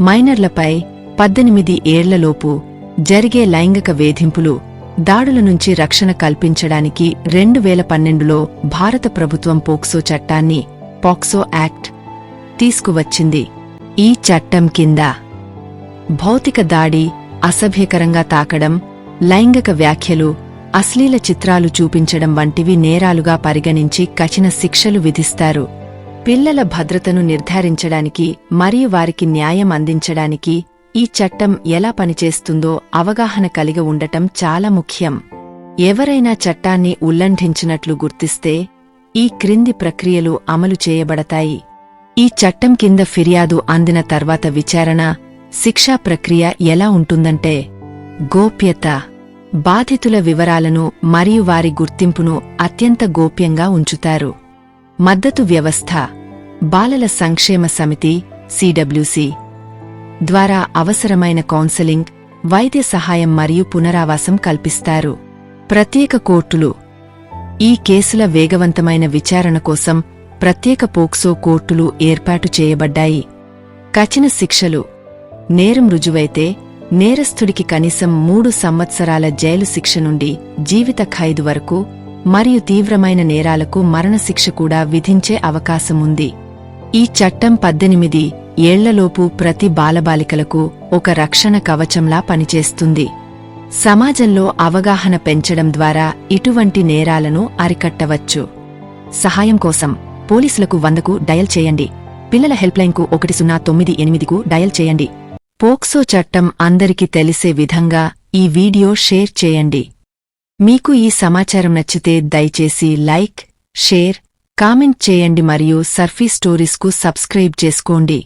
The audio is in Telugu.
మైనర్లపై 18 ఏళ్లలోపు జరిగే లైంగిక వేధింపులు, దాడుల నుంచి రక్షణ కల్పించడానికి 2012లో భారత ప్రభుత్వం పోక్సో చట్టాన్ని పాక్సో యాక్ట్ తీసుకువచ్చింది. ఈ చట్టం కింద భౌతిక దాడి, అసభ్యకరంగా తాకడం, లైంగిక వ్యాఖ్యలు, అశ్లీల చిత్రాలు చూపించడం వంటివి నేరాలుగా పరిగణించి కఠిన శిక్షలు విధిస్తారు. పిల్లల భద్రతను నిర్ధారించడానికి మరియు వారికి న్యాయం అందించడానికి ఈ చట్టం ఎలా పనిచేస్తుందో అవగాహన కలిగి ఉండటం చాలా ముఖ్యం. ఎవరైనా చట్టాన్ని ఉల్లంఘించినట్లు గుర్తిస్తే ఈ క్రింది ప్రక్రియలు అమలు చేయబడతాయి. ఈ చట్టం కింద ఫిర్యాదు అందిన తర్వాత విచారణ, శిక్షా ప్రక్రియ ఎలా ఉంటుందంటే, గోప్యత, బాధితుల వివరాలను మరియు వారి గుర్తింపును అత్యంత గోప్యంగా ఉంచుతారు. మద్దతు వ్యవస్థ, బాలల సంక్షేమ సమితి సిడబ్ల్యూసి ద్వారా అవసరమైన కౌన్సెలింగ్, వైద్య సహాయం మరియు పునరావాసం కల్పిస్తారు. ప్రత్యేక కోర్టులు, ఈ కేసుల వేగవంతమైన విచారణ కోసం ప్రత్యేక పోక్సో కోర్టులు ఏర్పాటు చేయబడ్డాయి. కఠిన శిక్షలు, నేరం రుజువైతే నేరస్థుడికి కనీసం 3 సంవత్సరాల జైలు శిక్ష నుండి జీవిత ఖైదు వరకు మరియు తీవ్రమైన నేరాలకు మరణశిక్ష కూడా విధించే అవకాశముంది. ఈ చట్టం 18 ఏళ్లలోపు ప్రతి బాలబాలికలకు ఒక రక్షణ కవచంలా పనిచేస్తుంది. సమాజంలో అవగాహన పెంచడం ద్వారా ఇటువంటి నేరాలను అరికట్టవచ్చు. సహాయం కోసం పోలీసులకు 100కు డయల్ చేయండి. పిల్లల హెల్ప్లైన్కు 1098కు డయల్ చేయండి. పోక్సో చట్టం అందరికీ తెలిసే విధంగా ఈ వీడియో షేర్ చేయండి. మీకు ఈ సమాచారం నచ్చితే దయచేసి లైక్, షేర్, కామెంట్ చేయండి మరియు సర్ఫీ స్టోరీస్కు సబ్స్క్రైబ్ చేసుకోండి.